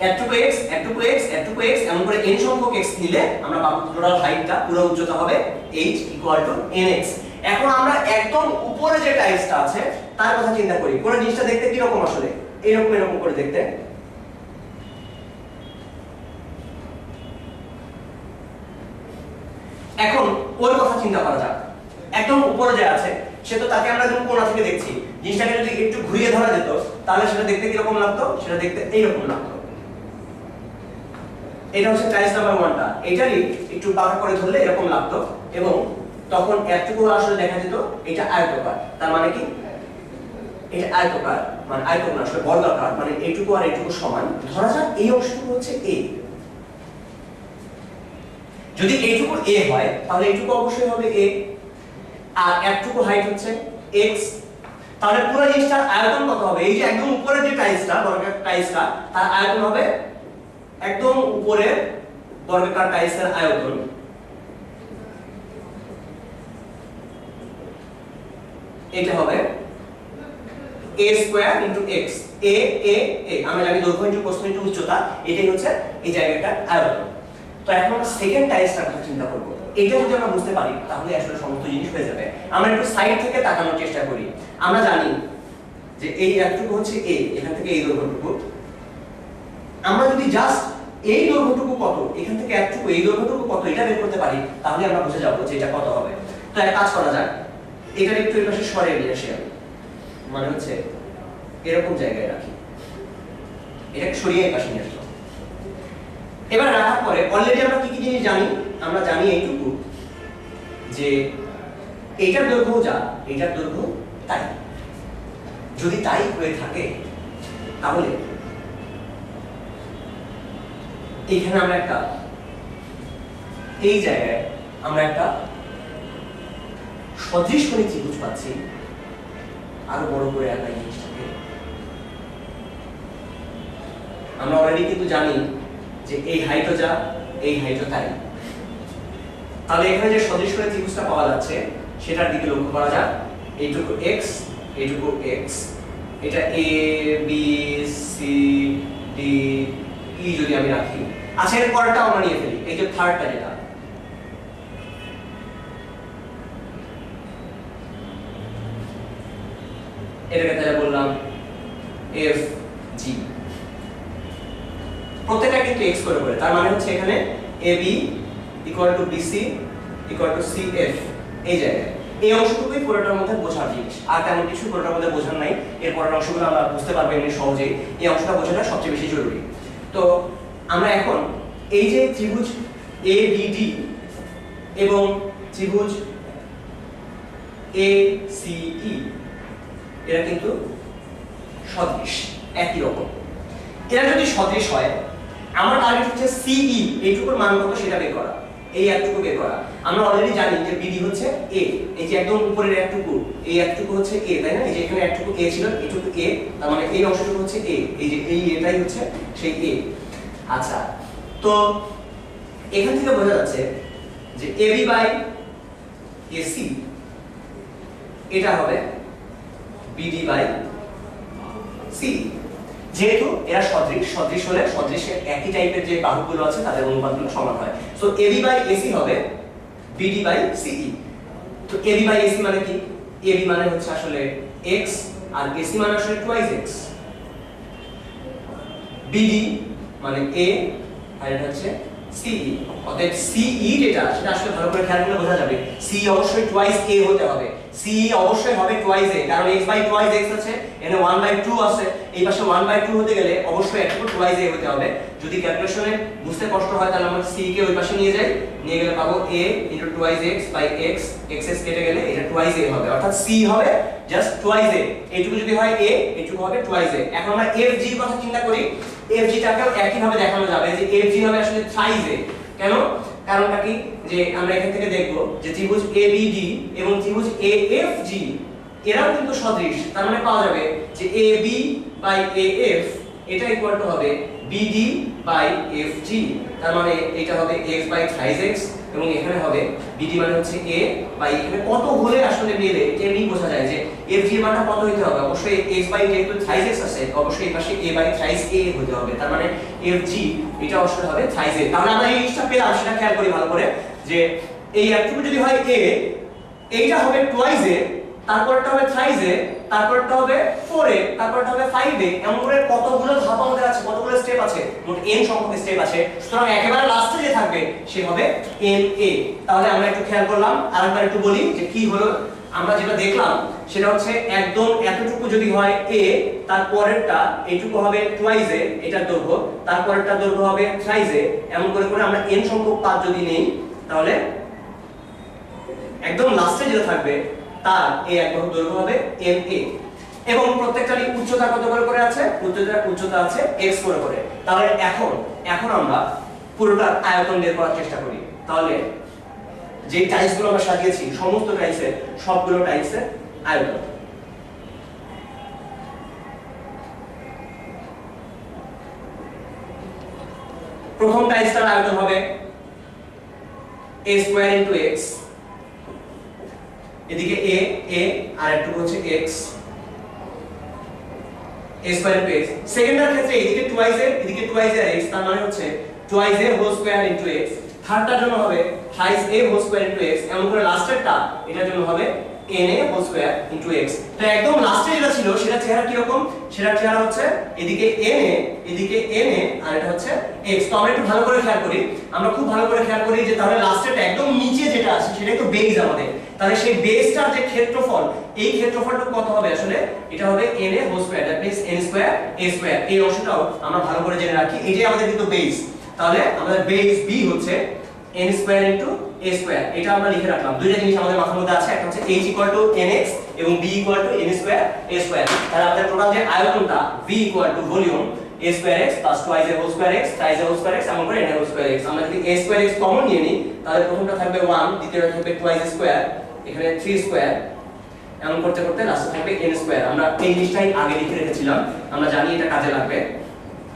এতটুকু x এতটুকু x এতটুকু x এমন করে n সংখ্যক x নিলে আমরা পাবো টোটাল হাইটটা, পুরো উচ্চতা হবে h = nx। এখন আমরা একদম উপরে যে টাইলসটা আছে তার কথা চিন্তা করি, পুরো জিনিসটা দেখতে কি রকম আসলে? এরকম এরকম করে দেখতে। এখন ওর কথা চিন্তা করা যাক। একদম উপরে যে আছে সে তো, তাকে আমরা যখন কোণা থেকে দেখছি, জিনিসটাকে যদি একটু ঘুরিয়ে ধরা যেত তাহলে সেটা দেখতে কি রকম লাগতো? সেটা দেখতে এইরকম লাগতো। এটা হচ্ছে টাইলস নাম্বার 1টা, এটারই একটু বাঁকা করে ধরলে এরকম লাগতো, এবং তখন এতটুকু আসলে দেখা যেত এটা আয়তাকার। তার মানে কি? এটা আয়তাকার, মানে আয়তন আসলে বর্গাকার, মানে এইটুকু আর এইটুকু সমান। ধরা যাক এই অংশটুকু হচ্ছে a, যদি এইটুকু a হয় তাহলে এইটুকু অবশ্যই হবে a, আর এতটুকু হাইট হচ্ছে x। তাহলে পুরো জিনিসটার আয়তন কত হবে? এই যে একদম উপরের যে টাইলসটা, বর্গাকার টাইলসটা, তার আয়তন হবে একদম উপরের বর্গাকার টাইলসের আয়তন এটা হবে a square into x। a a a আমরা জানি দৈর্ঘ্য ইনটু প্রস্থ ইনটু উচ্চতা, এটাই হচ্ছে এই জায়গাটার আয়তন। তো এখন আমরা সেকেন্ড টাইলসটার কথা চিন্তা করব। এটা যদি আমরা বুঝতে পারি তাহলে আসলে সমস্ত জিনিস হয়ে যাবে। আমরা একটু সাইড থেকে তাকানোর চেষ্টা করি। আমরা জানি যে এই এতটুকু হচ্ছে a, এখান থেকে এই দৈর্ঘ্যটুকু। আমরা যদি জাস্ট এই দৈর্ঘ্যটুকু কত, এখান থেকে এতটুকু এই দৈর্ঘ্যটুকু কত, এটা বের করতে পারি তাহলে আমরা বুঝে যাব যে এটা কত হবে। তো এক কাজ করা যাক, এটা একটু এই পাশে সরিয়ে নিয়ে আসি আমি, মানে হচ্ছে এরকম জায়গায় রাখি, এটাকে সরিয়ে এই পাশে নিয়ে আসলাম। এবার রাখার পরে অলরেডি আমরা কি কি জিনিস জানি? আমরা জানি এইটুকু যে এইটার দৈর্ঘ্য যা, এইটার দৈর্ঘ্য তাই। যদি তাই হয়ে থাকে তাহলে এইখানে আমরা একটা, এই জায়গায় আমরা একটা সদৃশ কোণী ত্রিভুজ পাচ্ছি, আরো বড় করে আঁকাই জিনিসটাকে। আমরা অলরেডি কিন্তু জানি যে এই হাইটও যা, এই হাইটও তাই। তাহলে এখানে যে সদৃশ কোণী ত্রিভুজটা পাওয়া যাচ্ছে সেটার দিকে লক্ষ্য করা যাক। এইটুকু x, এইটুকু x, এটা a b c d e যদি আমি রাখি। আচ্ছা, এর পরেরটা আমরা নিয়ে ফেলি, এই যে থার্ডটা যেটা, এটাকে তাহলে বললাম f g। প্রত্যেকটা কিন্তু x করে করে, তার মানে হচ্ছে এখানে ab = bc = cf। এই জায়গায় এই অংশটুকুই পুরোটার মধ্যে বোঝার জিনিস, আর তেমন কিছু পুরোটার মধ্যে বোঝার নাই। এর পরের অংশগুলো আমরা বুঝতে পারবো এমনি সহজেই। এই অংশটা বোঝাটা সবচেয়ে বেশি জরুরি। তো আমরা এখন এই যে ত্রিভুজ ABD এবং ত্রিভুজ ACE, এরা কিন্তু সদৃশ, একই রকম। এরা যদি সদৃশ হয়, আমার টার্গেট হচ্ছে CE, এইটুকুর মান কত সেটা বের করা, এই একটুকু বের করা। আমরা অলরেডি জানি যে BD হচ্ছে A, এই যে একদম উপরের একটুকু, এই একটুকু হচ্ছে A, তাই না? এই যে এখানে একটুকু A ছিল, এইটুকু A, তার মানে এই অংশটুকু হচ্ছে A, এই যে এই এটাই হচ্ছে সেই A। আচ্ছা, তো এখান থেকে বোঝা যাচ্ছে যে AB/AC এটা হবে BD/CE। যেহেতু এরা সদৃশ, সদৃশ হলে সদৃশের একই টাইপের যে বাহুগুলো আছে তাদের অনুপাতগুলো সমান হয়। সো AB/AC হবে BD/CE। তো AB/AC মানে কি? AB মানে হচ্ছে আসলে x, আর AC মানে আসলে twice x। BD মানে A, আর এটা হচ্ছে CE। অতএব CE যেটা, সেটা আসলে ভালো করে খেয়াল করলে বোঝা যাবে CE অবশ্যই twice A হতে হবে। CE অবশ্যই হবে twice A, কারণ x/twice x আছে, এখানে 1/2 আছে, এই পাশে 1/2 হতে গেলে অবশ্যই একটু twice A হতে হবে। যদি ক্যালকুলেশনে বুঝতে কষ্ট হয় তাহলে আমরা CE কে ওই পাশে নিয়ে যাই, নিয়ে গেলে পাবো A * twice x / x, x কেটে গেলে এটা twice A হবে, অর্থাৎ CE হবে জাস্ট twice A। এইটুকু যদি হয় A, এইটুকু হবে twice A। এখন আমরা FG এর কথা চিন্তা করি, FG টাকেও একই ভাবে দেখানো যাবে যে FG হবে আসলে thrice A। কেন? কারণটা কি, যে আমরা এখান থেকে দেখব যে ত্রিভুজ ABD এবং ত্রিভুজ AFG এরাও কিন্তু সদৃশ। তার মানে পাওয়া যাবে যে AB/AF এটা ইকুয়াল টু হবে BD/FG। তার মানে এটা হবে x/thrice x, এবং এখানে হবে BD মানে হচ্ছে A বাই এখানে কত হলে আসলে মিলে এমনি বোঝা যায় যে FG এর মানটা কত হতে হবে। অবশ্যই x/যেহেতু thrice x আছে, অবশ্যই এই পাশে A/thrice A হতে হবে। তার মানে FG এটা আসলে হবে thrice A। তাহলে আমরা এই জিনিসটা পেলাম, সেটা খেয়াল করি ভালো করে, যে এই একটুকু যদি হয় A, এইটা হবে twice A, তারপরটা হবে thrice A, তারপরটা হবে 4A, তারপরটা হবে 5A। এমন করে কতগুলো ধাপ আমাদের আছে, কতগুলো স্টেপ আছে, মোট n সংখ্যক স্টেপ আছে। সুতরাং একেবারে লাস্টে যে থাকবে সে হবে NA। তাহলে আমরা একটু খেয়াল করলাম, আরেকবার একটু বলি যে কি হলো। আমরা যেটা দেখলাম সেটা হচ্ছে একদম এতটুকু যদি হয় A, তারপরেরটা এইটুকু হবে twice A, এটার দৈর্ঘ্য, তারপরেরটা দৈর্ঘ্য হবে thrice A। এমন করে করে আমরা n সংখ্যক পাত যদি নেই, তাহলে একদম লাস্টে যেটা থাকবে তার এই এক বাহু দৈর্ঘ্য হবে NA। এবং প্রত্যেকটারই উচ্চতা কত করে করে আছে? উচ্চতা আছে x করে করে। তাহলে এখন আমরা পুরোটার আয়তন বের করার চেষ্টা করি। তাহলে যে টাইলসগুলো আমরা সাজিয়েছি, সমস্ত টাইলসের সবগুলো টাইলসের আয়তন। প্রথম টাইলসটার আয়তন হবে a² * x, এদিকে a আর একটু হচ্ছে x, a² * x। সেকেন্ডের ক্ষেত্রে এদিকে twice a, এদিকে twice a x, তার মানে হচ্ছে twice a whole square * x। থার্ডটার জন্য হবে thrice a whole square * x। এমন করে লাস্টেরটা এটার জন্য হবে na whole square * x। তো একদম লাস্টে যেটা ছিল সেটা চেহারা কি রকম? সেটা চেহারা হচ্ছে এদিকে na আর এটা হচ্ছে x। তো আমরা একটু ভালো করে খেয়াল করি, আমরা খুব ভালো করে খেয়াল করি যে তাহলে লাস্টেরটা একদম নিচে যেটা আছে সেটা তো বেজ আমাদের। তাহলে সেই বেজটার যে ক্ষেত্রফল, এই ক্ষেত্রফলটা কত হবে আসলে? এটা হবে na whole square, that means n² a²। এই অংশটাও আমরা ভালো করে জেনে রাখি, এই যে আমাদের কিন্তু বেজ। তাহলে আমাদের বেজ b হচ্ছে n² * a²। এটা আমরা লিখে রাখলাম। দুইটা জিনিস আমাদের মাথার মধ্যে আছে, একটা হচ্ছে h = nx এবং b = n² a²। তাহলে আমাদের টোটাল যে আয়তনটা v = volume a²x + twice a whole square x, thrice a whole square x, এমন করে n a whole square x। আমরা যদি a²x কমন নিয়ে নিই, তাহলে প্রথমটা থাকবে 1, দ্বিতীয়টা থাকবে twice a² এখানে 3 স্কয়ার, এমন করতে করতে লাস্টে থাকবে n স্কয়ার। আমরা এই জিনিসটাই আগে লিখে রেখেছিলাম, আমরা জানি এটা কাজে লাগবে।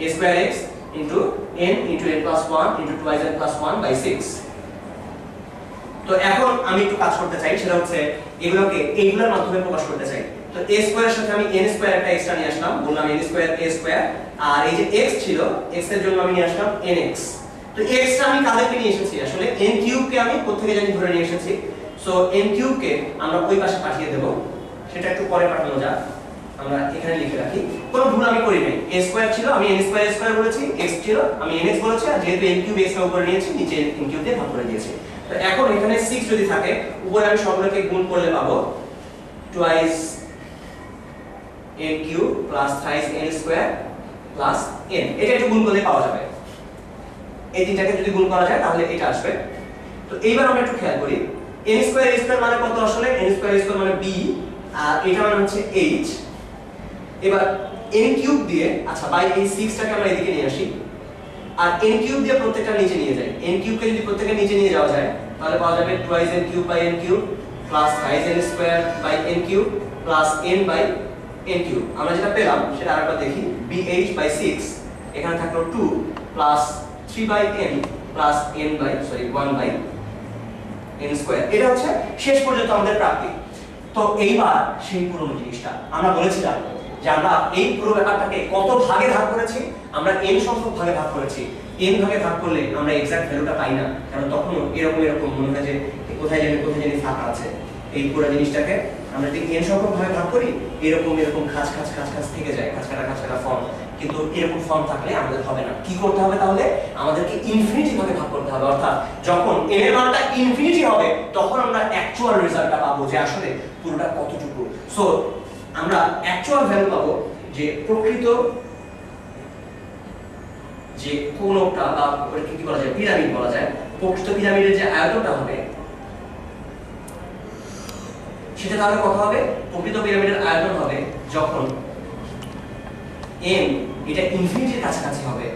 a square x into n into n plus 1 into 2n plus 1 by 6। তো এখন আমি একটু কাজ করতে চাই, সেটা হচ্ছে এগুলোকে এইগুলোর মাধ্যমে প্রকাশ করতে চাই। তো a স্কয়ারের সাথে আমি n স্কয়ার একটা এক্সট্রা নিয়ে আসলাম, বললাম n স্কয়ার a স্কয়ার, আর এই যে x ছিল x এর জন্য আমি নিয়ে আসলাম nx। তো x টা আমি কাদেরকে নিয়ে এসেছি, আসলে n কিউব কে আমি কোথা থেকে জানি ধরে নিয়ে এসেছি। সো n কিউব কে আমরা ওই পাশে পাঠিয়ে দেব, সেটা একটু পরে পাঠানো যাক, আমরা এখানে লিখে রাখি। কোনো ভুল আমি করি নাই, a স্কয়ার ছিল আমি n স্কয়ার স্কয়ার বলেছি, x ছিল আমি nx বলেছি, আর যেহেতু n কিউব x এর উপরে নিয়েছি নিচে n কিউব দিয়ে ভাগ করে দিয়েছি। তো এখন এখানে 6 যদি থাকে, উপরে আমি সবগুলোকে গুণ করলে পাবো twice n cube plus thrice n square plus n। এটা একটু গুণ করলে পাওয়া যাবে, এই তিনটাকে যদি গুণ করা যায় তাহলে এটা আসবে। তো এইবার আমরা একটু খেয়াল করি, n স্কয়ার a স্কয়ার মানে কত, আসলে n স্কয়ার a স্কয়ার মানে b, আর এটা মানে হচ্ছে h। এবার n কিউব দিয়ে, আচ্ছা বাই এই 6 টাকে আমরা এদিকে নিয়ে আসি, আর n কিউব দিয়ে প্রত্যেকটা নিচে নিয়ে যাই। n কিউব কে যদি প্রত্যেকটা নিচে নিয়ে যাওয়া যায় তাহলে পাওয়া যাবে twice n cube by n cube plus thrice n square by n cube plus n by n cube. আমরা যেটা পেলাম সেটা আরেকবার দেখি, bh বাই 6, এখানে থাকলো 2 plus 3 by n plus n by 1 by n square. এটা হচ্ছে শেষ পর্যন্ত আমাদের প্রাপ্তি। তো এইবার সেই পুরনো জিনিসটা আমরা বলেছিলাম যে আমরা এই পুরো ব্যাপারটাকে কত ভাগে ভাগ করেছি, আমরা n সংখ্যক ভাগে ভাগ করেছি। n ভাগে ভাগ করলে আমরা এক্সাক্ট ভ্যালুটা পাই না, কারণ তখন এরকম মনে হয় যে কোথায় জানি ফাঁকা আছে। এই পুরো জিনিসটাকে আমরা যদি n সংখ্যক ভাগে ভাগ করি, এরকম খাঁচ থেকে যায়, খাঁচ কাটা ফর্ম। কিন্তু এরকম ফর্ম থাকলে আমাদের হবে না। কি করতে হবে তাহলে? আমাদেরকে ইনফিনিটি ভাগে ভাগ করতে হবে, অর্থাৎ যখন n এর মানটা ইনফিনিটি হবে তখন আমরা অ্যাকচুয়াল রেজাল্টটা পাবো যে আসলে পুরোটা কতটুকু। সো আমরা অ্যাকচুয়াল ভ্যালু পাবো যে প্রকৃত যে কোনটা বা ওটাকে কি বলা যায়, পিরামিড বলা যায়। প্রকৃত পিরামিডের যে আয়তনটা হবে সেটা তাহলে কত হবে? প্রকৃত পিরামিডের আয়তন হবে যখন n এটা ইনফিনিটির কাছাকাছি হবে,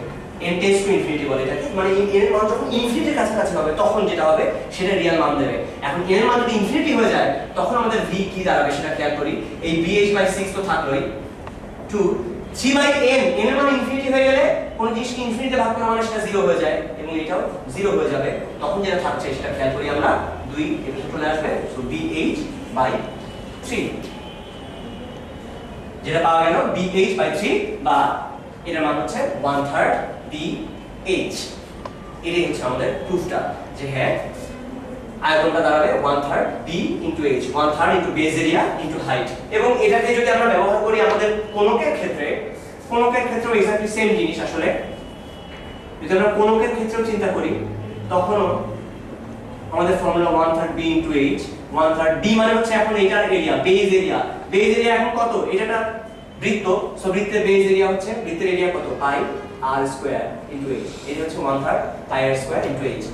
n টেন্ডস টু ইনফিনিটি বলে এটাকে, মানে n এর মান যখন ইনফিনিটির কাছাকাছি হবে তখন যেটা হবে সেটা রিয়েল মান দেবে। এখন n এর মান যদি ইনফিনিটি হয়ে যায় তখন আমাদের v কি দাঁড়াবে সেটা খেয়াল করি। এই bh বাই 6 তো থাকলোই, 2 3 বাই n, n এর মান ইনফিনিটি হয়ে গেলে কোন জিনিসকে ইনফিনিটিতে ভাগ করা মানে সেটা 0 হয়ে যায়, এবং এটাও 0 হয়ে যাবে। তখন যেটা থাকছে সেটা খেয়াল করি আমরা, 2 এটা চলে আসবে। সো bh বাই 3, যেটা পাওয়া গেল bh বাই 3, বা এটার মান হচ্ছে 1/3 bh। এটাই হচ্ছে আমাদের প্রুফটা যে হ্যাঁ আয়তনটা দাঁড়াবে 1/3 b into h, 1/3 into base area into height. এবং এটাকে যদি আমরা ব্যবহার করি আমাদের কোণকের ক্ষেত্রে এক্স্যাক্টলি সেম জিনিস। আসলে যদি আমরা কোণকের ক্ষেত্রেও চিন্তা করি তখনও আমাদের formula 1/3 b into h, 1/3 b মানে হচ্ছে এখন এটার এরিয়া, বেস এরিয়া এখন কত, এটা বৃত্ত। সো বৃত্তের বেস এরিয়া হচ্ছে, বৃত্তের এরিয়া কত, পাই r স্কয়ার ইনটু h। এটা হচ্ছে 1/3 পাই r স্কয়ার ইনটু h।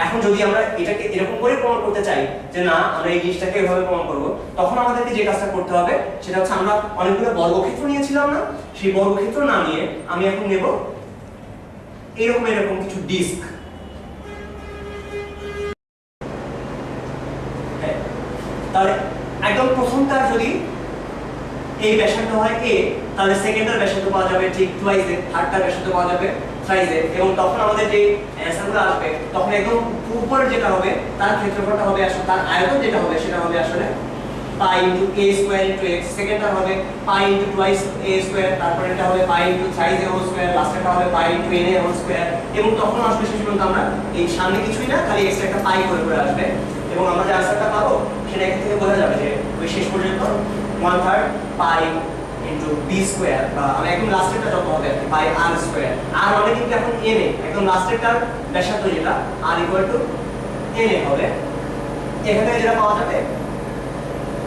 এখন যদি আমরা এটাকে এরকম করে প্রমাণ করতে চাই যে না আমরা এই জিনিসটাকে এভাবে প্রমাণ করব, তখন আমাদেরকে যে কাজটা করতে হবে সেটা হচ্ছে আমরা অনেকগুলো বর্গক্ষেত্র নিয়েছিলাম না, সেই বর্গক্ষেত্র না নিয়ে আমি এখন নেব এরকম কিছু ডিস্ক। তাহলে একদম প্রথমটা যদি এই ব্যাসার্ধ হয় a, তাহলে সেকেন্ডের ব্যাসার্ধ পাওয়া যাবে ঠিক টুয়াইস এর, থার্ডটার ব্যাসার্ধ পাওয়া যাবে থ্রাইস এর, এবং তখন আমাদের যে অ্যান্সারগুলো আসবে তখন একদম উপরে যেটা হবে তার ক্ষেত্রফলটা হবে আসলে, তার আয়তন যেটা হবে সেটা হবে আসলে pi into a square into x, সেকেন্ডটা হবে pi into twice a square, তারপর এটা হবে pi into thrice a whole square, লাস্টেরটা হবে pi into n a whole square. এবং তখন আসবে শেষ পর্যন্ত আমরা এই সামনে কিছুই না, খালি এক্সট্রা একটা পাই করে আসবে, এবং আমরা যে আনসারটা পাবো সেটা এখান থেকে বোঝা যাবে যে ওই শেষ পর্যন্ত 1/3 পাই ইনটু b স্কয়ার, বা আমি একদম লাস্টেরটা যত হবে পাই r স্কয়ার। আর মানে কিন্তু এখন n এ একদম লাস্টেরটার ব্যাসার্ধ যেটা r ইকুয়াল টু n এ হবে। এখান থেকে যেটা পাওয়া যাবে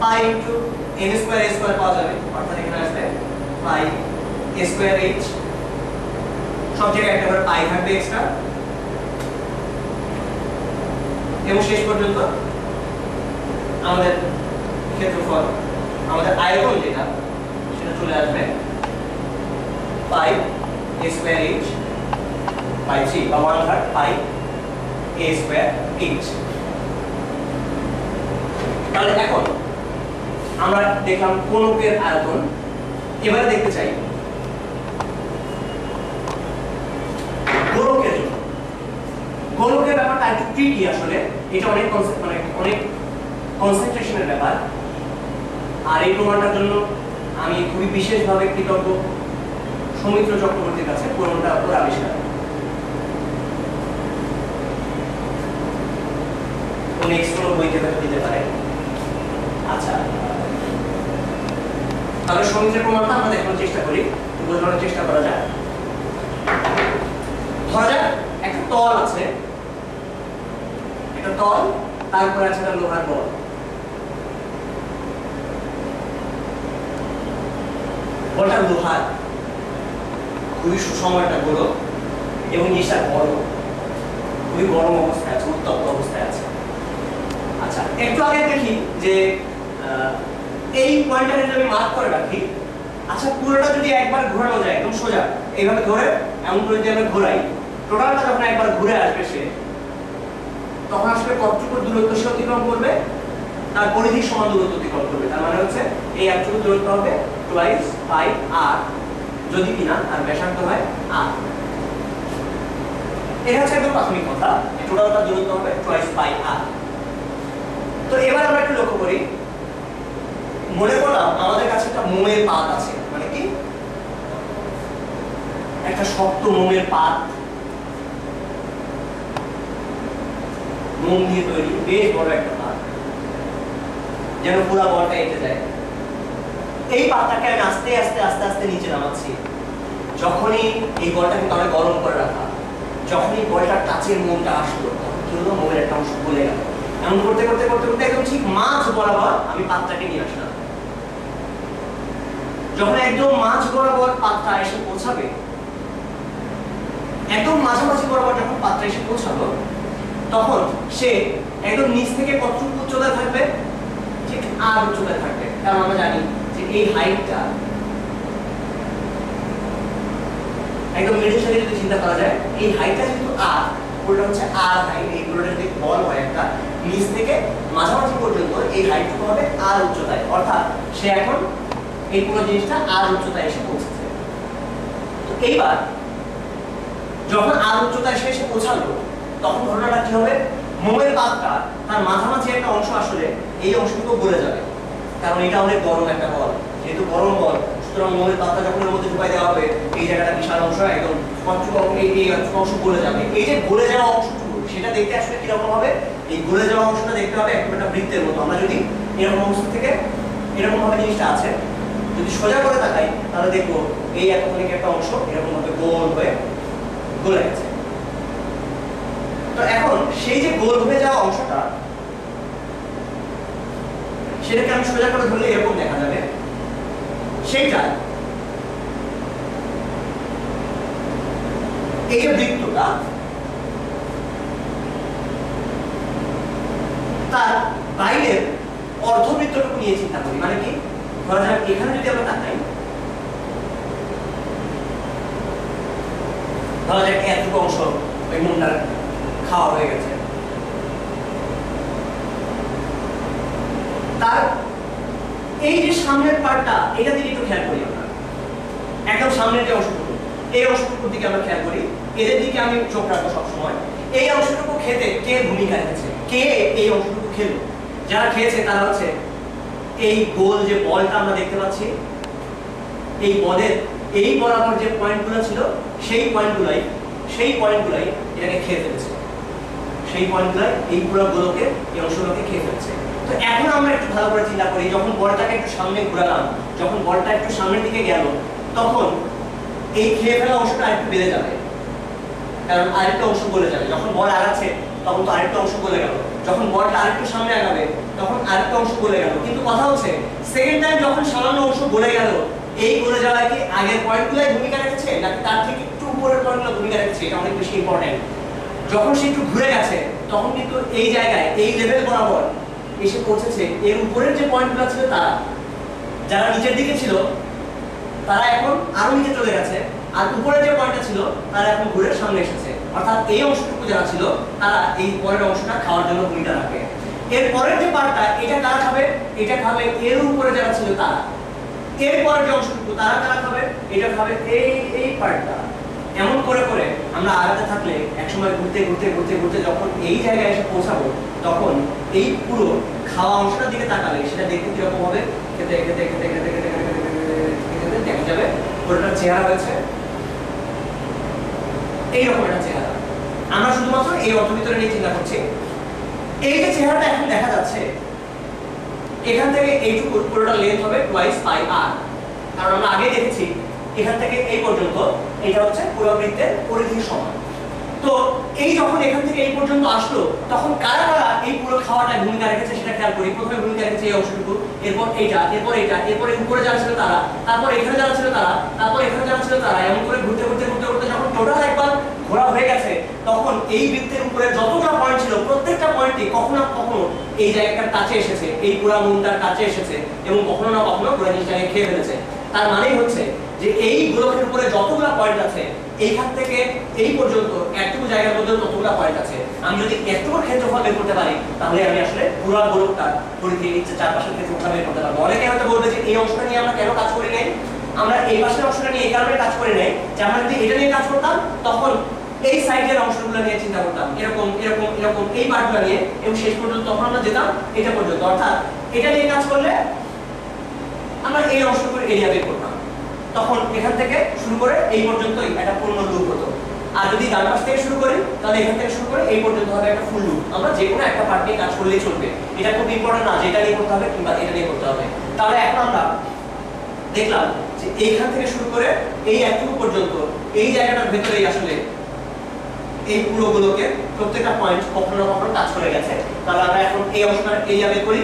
পাই into n square a square পাওয়া যাবে, অর্থাৎ এখানে আসবে পাই a স্কয়ার h, সব জায়গায় একটা করে পাই থাকবে এক্সট্রা, এবং শেষ পর্যন্ত আমাদের ক্ষেত্রফল, আমাদের আয়তন যেটা সেটা চলে আসবে পাই a স্কয়ার h বাই 3, বা 1/3 পাই a স্কয়ার h। তাহলে এখন আমরা দেখলাম কোণকের আয়তন, এবারে দেখতে চাই গোলকের জন্য। গোলকের ব্যাপারটা একটু ট্রিকি আসলে, এটা অনেক অনেক কনসেন্ট্রেশনের ব্যাপার। আর এই প্রমাণটার জন্য আমি খুবই বিশেষভাবে কৃতজ্ঞ সৌমিত্র চক্রবর্তীর কাছে, প্রমাণটা ওর আবিষ্কার। নেক্সট কোনো বইতে দিতে পারে। আচ্ছা, তাহলে সৌমিত্রের প্রমাণটা আমরা দেখানোর চেষ্টা করি, বোঝানোর চেষ্টা করা যায়। ধরা যাক একটা তল আছে, একটা তল, তারপরে আছে একটা লোহার বল। বলটা লোহার, খুবই সুষম একটা গোলক এবং জিনিসটা বড়, খুবই গরম অবস্থায় আছে, উত্তপ্ত অবস্থায় আছে। আচ্ছা, একটু আগে দেখি যে এই পয়েন্টটা যদি আমি মার্ক করে রাখি, আচ্ছা পুরোটা যদি একবার ঘোরানো যায় একদম সোজা এইভাবে ধরে এমন করে যদি আমরা ঘোরাই, টোটালটা যখন একবার ঘুরে আসবে সে, তখন আসলে কতটুকু দূরত্ব সে অতিক্রম করবে, তার পরিধির সমান দূরত্ব অতিক্রম করবে। তার মানে হচ্ছে এই এতটুকু দূরত্ব হবে টুয়াইস পাই আর, যদি কিনা তার ব্যাসার্ধ হয় আর। এটা হচ্ছে একদম প্রাথমিক কথা, টোটালটা দূরত্ব হবে টুয়াইস পাই আর। তো এবার আমরা একটু লক্ষ্য করি, মনে করলাম আমাদের কাছে একটা মোমের পাত আছে, মানে কি একটা শক্ত মোমের পাত, মোম দিয়ে তৈরি, বেশ বড় একটা পাত, যেন পুরো বলটা এঁটে যায়। এই পাতটাকে আমি আস্তে আস্তে আস্তে আস্তে নিচে নামাচ্ছি। যখনই এই বলটা কিন্তু অনেক গরম করে রাখা, যখনই বলটা টাচের মোমটা আসলো, তখন কি হলো, মোমের একটা অংশ গলে গেল। এমন করতে করতে করতে করতে একদম ঠিক মাঝ বরাবর আমি পাতটাকে নিয়ে আসলাম। যখন একদম মাঝ বরাবর পাতটা এসে পৌঁছাবে, একদম মাঝামাঝি বরাবর যখন পাতটা এসে পৌঁছালো, তখন সে একদম নিচ থেকে কতটুকু উচ্চতায় থাকবে, ঠিক আর উচ্চতায় থাকবে। কারণ আমরা জানি যে এই হাইটটা একদম মিডল সাইডে যদি চিন্তা করা যায়, এই হাইটটা যেহেতু আর, পুরোটা হচ্ছে আর হাইট, এই পুরোটা যদি বল হয় একটা, নিচ থেকে মাঝামাঝি পর্যন্ত এই হাইটটুকু হবে আর উচ্চতায়, অর্থাৎ সে এখন এই পুরো জিনিসটা আর উচ্চতায় এসে পৌঁছেছে। তো এইবার যখন আর উচ্চতায় এসে পৌঁছালো, তখন ঘটনাটা কি হবে, মোমের পাতটা তার মাঝামাঝি একটা অংশ আসলে এই অংশটুকু গলে যাবে, কারণ এটা অনেক গরম একটা বল, যেহেতু গরম বল, সুতরাং মোমের পাতটা যখন এর মধ্যে ঢুকাই দেওয়া হবে, এই জায়গাটা বিশাল অংশ একদম এই অংশ গলে যাবে। এই যে গলে যাওয়া অংশটুকু, সেটা দেখতে আসলে কিরকম হবে, এই গলে যাওয়া অংশটা দেখতে হবে একটা বৃত্তের মতো। আমরা যদি এরকম অংশ থেকে এরকম ভাবে জিনিসটা আছে, যদি সোজা করে তাকাই, তাহলে দেখবো এই এতখানি একটা অংশ এরকম ভাবে গোল হয়ে গলে গেছে। তো এখন সেই যে গোল হয়ে যাওয়া অংশটা, সেটাকে আমি সোজা করে ধরলে এরকম দেখা যাবে। সেইটা এই যে বৃত্তটা, তার বাইরের অর্ধবৃত্তটুকু নিয়ে চিন্তা করি। মানে কি, ধরা যাক এখানে যদি আমরা তাকাই, ধরা যাক এতটুকু অংশ ওই মোমটার খাওয়া হয়ে গেছে, তার এই যে সামনের পার্টটা, এটা দিকে একটু খেয়াল করি আমরা। একদম সামনের যে অংশটুকু, এই অংশটুকুর দিকে আমরা খেয়াল করি, এদের দিকে আমি চোখ রাখবো সবসময়। এই অংশটুকু খেতে কে ভূমিকা রেখেছে, কে এই অংশটুকু খেলো? যারা খেয়েছে তারা হচ্ছে এই গোল যে বলটা আমরা দেখতে পাচ্ছি, এই বলের এই বরাবর যে পয়েন্টগুলো ছিল, সেই পয়েন্টগুলাই এটাকে খেয়ে ফেলেছে। সেই পয়েন্টগুলাই এই পুরো গোলকের এই অংশগুলোকে খেয়ে ফেলেছে। তো এখন আমরা একটু ভালো করে চিন্তা করি, যখন বলটাকে একটু সামনে ঘোরালাম, যখন বলটা একটু সামনের দিকে গেল, তখন এই খেয়ে ফেলা অংশটা আরেকটু বেড়ে যাবে, কারণ আরেকটা অংশ গলে যাবে। যখন বল আগাচ্ছে, তখন তো আরেকটা অংশ গলে গেল। যখন বলটা আরেকটু সামনে আগাবে, তখন আরেকটা অংশ গলে গেল। কিন্তু কথা হচ্ছে, সেকেন্ড টাইম যখন সামান্য অংশ গলে গেল, এই গলে যাওয়ায় কি আগের পয়েন্টগুলোই ভূমিকা রেখেছে, নাকি তার থেকে একটু উপরের পয়েন্টগুলো ভূমিকা রেখেছে? এটা অনেক বেশি ইম্পর্টেন্ট। যখন সে একটু ঘুরে গেছে, তখন কিন্তু এই জায়গায় এই লেভেল বরাবর এসে পৌঁছেছে। এর উপরের যে পয়েন্টগুলো ছিল, তারা যারা নিচের দিকে ছিল, তারা এখন আরো নিচে চলে গেছে, আর উপরে যে পয়েন্টটা ছিল, তারা এখন ঘুরে সামনে এসেছে। অর্থাৎ এই অংশটুকু যারা ছিল, তারা এই পরের অংশটা খাওয়ার জন্য ভূমিকা রাখবে। এর পরের যে পার্টটা এটা কারা খাবে, এটা খাবে এর উপরে যারা ছিল তারা। এর পরের যে অংশটুকু তারা কারা খাবে, এটা খাবে এই পার্টটা। এমন করে করে আমরা আগাতে থাকলে একসময় ঘুরতে ঘুরতে ঘুরতে ঘুরতে যখন এই জায়গায় এসে পৌঁছাবো, তখন এই পুরো খাওয়া অংশটার দিকে তাকালে সেটা দেখতে কিরকম হবে, খেতে খেতে খেতে খেতে খেতে খেতে দেখা যাবে পুরোটার চেহারা হয়েছে এইরকম একটা চেহারা। আমরা শুধুমাত্র এই অর্থ ভিতরে নিয়ে চিন্তা করছি। এই যে চেহারাটা এখন দেখা যাচ্ছে, এখান থেকে এইটুকু পুরোটা লেন্থ হবে টুয়াইস পাই আর। কারণ আমরা আগে দেখেছি এখান থেকে এই পর্যন্ত এটা হচ্ছে পুরো বৃত্তের পরিধির সমান। তো এই যখন এখান থেকে এই পর্যন্ত আসলো, তখন কারা কারা এই পুরো খাওয়াটায় ভূমিকা রেখেছে সেটা খেয়াল করি। প্রথমে ভূমিকা রেখেছে এই অংশটুকু, এরপর এইটা, এরপর এইটা, এরপর উপরে যারা ছিল তারা, তারপর এখানে যারা ছিল তারা, তারপর এখানে যারা ছিল তারা। এমন করে ঘুরতে ঘুরতে ঘুরতে ঘুরতে যখন টোটাল একবার ঘোরা হয়ে গেছে, তখন এই বৃত্তের উপরে যতটা পয়েন্ট ছিল প্রত্যেকটা পয়েন্টই কখনো না কখনো এই জায়গাটার কাছে এসেছে, এই পুরো মুনটার কাছে এসেছে, এবং কখনো না কখনো পুরো জিনিসটাকে খেয়ে ফেলেছে। তার মানেই হচ্ছে যে এই গোলকের উপরে যতগুলো পয়েন্ট আছে, এইখান থেকে এই পর্যন্ত একটুকু জায়গার মধ্যে ততগুলো পয়েন্ট আছে। আমি যদি একটুকু ক্ষেত্রফল বের করতে পারি, তাহলে আমি আসলে পুরো গোলকটার পরিধির চারপাশের ক্ষেত্রফল বের করতে পারবো। অনেকে হয়তো বলবে যে এই অংশটা নিয়ে আমরা কেন কাজ করি নাই। আমরা এই পাশের অংশটা নিয়ে এই কারণে কাজ করি নাই যে আমরা যদি এটা নিয়ে কাজ করতাম, তখন এই সাইডের অংশগুলো নিয়ে চিন্তা করতাম, এরকম এরকম এরকম এই পার্টগুলো নিয়ে, এবং শেষ পর্যন্ত তখন আমরা যেতাম এটা পর্যন্ত। অর্থাৎ এটা নিয়ে কাজ করলে আমরা এই অংশগুলোর এরিয়া বের করতাম, তখন এখান থেকে শুরু করে এই পর্যন্তই একটা পূর্ণ লুপ হতো। আর যদি ডান পাশ থেকে শুরু করি, তাহলে এখান থেকে শুরু করে এই পর্যন্ত হবে একটা ফুল লুপ। আমরা যে কোনো একটা পার্ট নিয়ে কাজ করলেই চলবে। এটা খুব ইম্পর্টেন্ট না যে এটা নিয়ে করতে হবে কিংবা এটা নিয়ে করতে হবে। তাহলে এখন আমরা দেখলাম যে এইখান থেকে শুরু করে এই এতটুকু পর্যন্ত এই জায়গাটার ভেতরেই আসলে এই পুরো গোলকের প্রত্যেকটা পয়েন্ট কখনো না কখনো কাজ করে গেছে। তাহলে আমরা এখন এই অংশটার এরিয়া বের করি।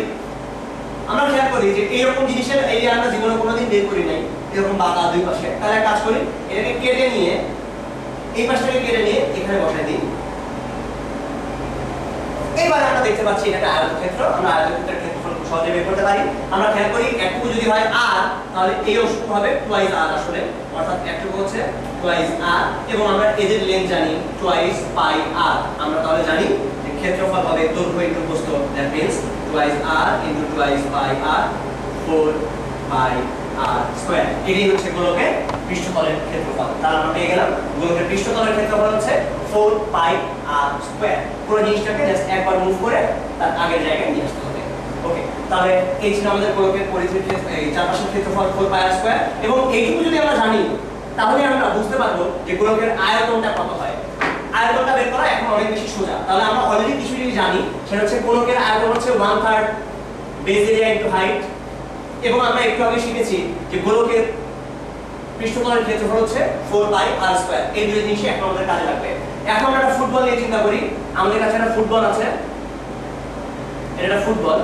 আমরা খেয়াল করি যে এইরকম জিনিসের এরিয়া আমরা জীবনে কোনোদিন বের করি নাই, এরকম বাঁকা দুই পাশে। তাহলে কাজ করি, এটাকে কেটে নিয়ে এই পাশটাকে কেটে নিয়ে এখানে বসাই দিই। এইবার আমরা দেখতে পাচ্ছি এটা একটা আয়তক্ষেত্র। আমরা আয়তক্ষেত্রের ক্ষেত্রফল খুব সহজে বের করতে পারি। আমরা খেয়াল করি একটুকু যদি হয় আর, তাহলে এই অংশটুকু হবে টুয়াইস আর আসলে, অর্থাৎ একটুকু হচ্ছে টুয়াইস আর, এবং আমরা এদের লেন্থ জানি টুয়াইস পাই আর। আমরা তাহলে জানি যে ক্ষেত্রফল হবে দৈর্ঘ্য ইনটু প্রস্থ, that means twice R into twice pi R 4 pi R square. এটাই হচ্ছে গোলকের পৃষ্ঠতলের ক্ষেত্রফল। তাহলে আমরা পেয়ে গেলাম গোলকের পৃষ্ঠতলের ক্ষেত্রফল হচ্ছে 4 পাই আর স্কয়ার। পুরো জিনিসটাকে জাস্ট একবার মুভ করে তার আগের জায়গায় নিয়ে আসতে হবে। ওকে, তাহলে এই ছিল আমাদের গোলকের পরিধির এই চারপাশের ক্ষেত্রফল 4 পাই আর স্কয়ার। এবং এইটুকু যদি আমরা জানি, তাহলে আমরা বুঝতে পারবো যে গোলকের আয়তনটা কত হয়। আয়তনটা বের করা এখন অনেক বেশি সোজা। তাহলে আমরা অলরেডি কিছু জিনিস জানি, সেটা হচ্ছে গোলকের আয়তন হচ্ছে 1/3 বেস এরিয়া ইনটু হাইট। এবং আমরা একটু আগে শিখেছি যে গোলকের পৃষ্ঠতলের ক্ষেত্রফল হচ্ছে 4 পাই আর স্কয়ার। এই দুই জিনিস এখন আমাদের কাজে লাগবে। এখন আমরা একটা ফুটবল নিয়ে চিন্তা করি। আমাদের কাছে একটা ফুটবল আছে, এটা একটা ফুটবল।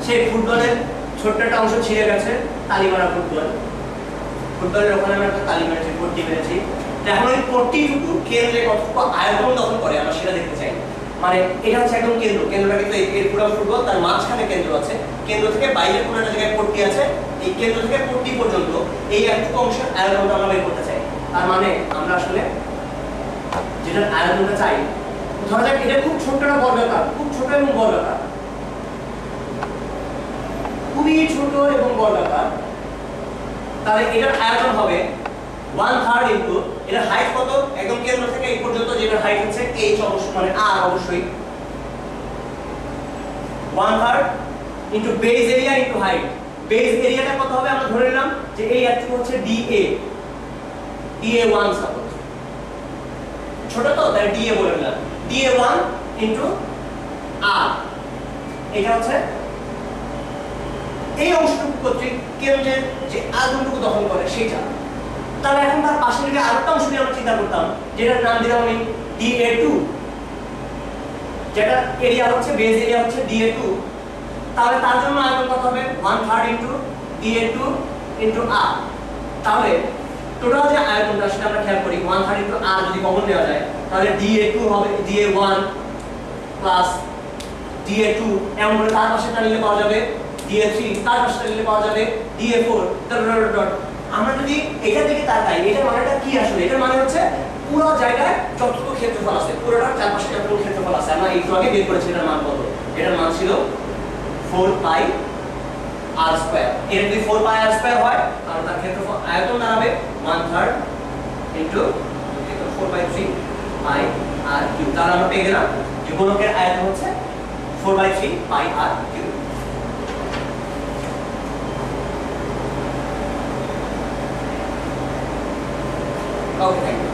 সেই ফুটবলের ছোট্ট একটা অংশ ছিঁড়ে গেছে, তালি মারা ফুটবল। ফুটবলের ওখানে আমরা একটা তালি মেরেছি, পট্টি মেরেছি। এখন ওই পট্টিটুকু কেন্দ্রে কতটুকু আয়তন দখল করে আমরা সেটা দেখতে চাই। মানে এটা হচ্ছে একদম কেন্দ্র, কেন্দ্রটা কিন্তু এই পুরো ফুটবল, তার মাঝখানে কেন্দ্র আছে। কেন্দ্র থেকে বাইরের কোনো একটা জায়গায় পট্টি আছে। এই কেন্দ্র থেকে পট্টি পর্যন্ত এই একটুকু অংশের আয়তনটা আমরা বের করতে চাই। তার মানে আমরা আসলে যেটার আয়তনটা চাই, ধরা যাক এটা খুব ছোট একটা বর্গাকার, খুব ছোট এবং বর্গাকার, খুবই ছোট এবং বর্গাকার। তাহলে এটার আয়তন হবে 1/3 ইনটু এটার হাইট কত, একদম কেন্দ্র থেকে এই পর্যন্ত যেটার হাইট হচ্ছে h অবশ্যই, মানে r অবশ্যই, 1/3 into base area into height. Base এরিয়াটা কত হবে, আমরা ধরে নিলাম যে এই এতটুকু হচ্ছে dA1 সাপোজ, ছোট তো তাই dA বলে নিলাম, dA1 ইনটু r। এটা হচ্ছে এই অংশটুকু কর্তৃক কেন্দ্রের যে আয়তনটুকু দখল করে সেটা। তাহলে এখন তার পাশে যদি আরেকটা অংশ নিয়ে আমরা চিন্তা করতাম, যেটার নাম দিলাম আমি dA2, যেটা এরিয়া হচ্ছে বেস এরিয়া হচ্ছে dA2। তাহলে তার জন্য আয়তন কত হবে, 1/3 ইনটু dA2 ইনটু r। তাহলে টোটাল যে আয়তনটা সেটা আমরা খেয়াল করি, 1/3 ইনটু r যদি কমন নেওয়া যায়, তাহলে dA2 হবে dA1 প্লাস dA2, এমন করে তার পাশেটা নিলে পাওয়া যাবে dA3, তার পাশেটা নিলে পাওয়া যাবে dA4 ডট। আমরা যদি এটা দিকে তাকাই, এটার মানেটা কি আসলে? এটার মানে হচ্ছে পুরো জায়গায় যতটুকু ক্ষেত্রফল আছে, পুরোটার চারপাশে যতটুকু ক্ষেত্রফল আছে, আমরা একটু আগে বের করেছি এটার মান কত, এটার মান ছিল 4 পাই আর স্কয়ার। এর যদি 4 পাই আর স্কয়ার হয় তাহলে তার ক্ষেত্রফল আয়তন দাঁড়াবে 1/3 ইনটু 4/3 পাই আর কিউব। তাহলে আমরা পেয়ে গেলাম যে গোলকের আয়তন হচ্ছে 4/3 pi R cube. Okay, thank you.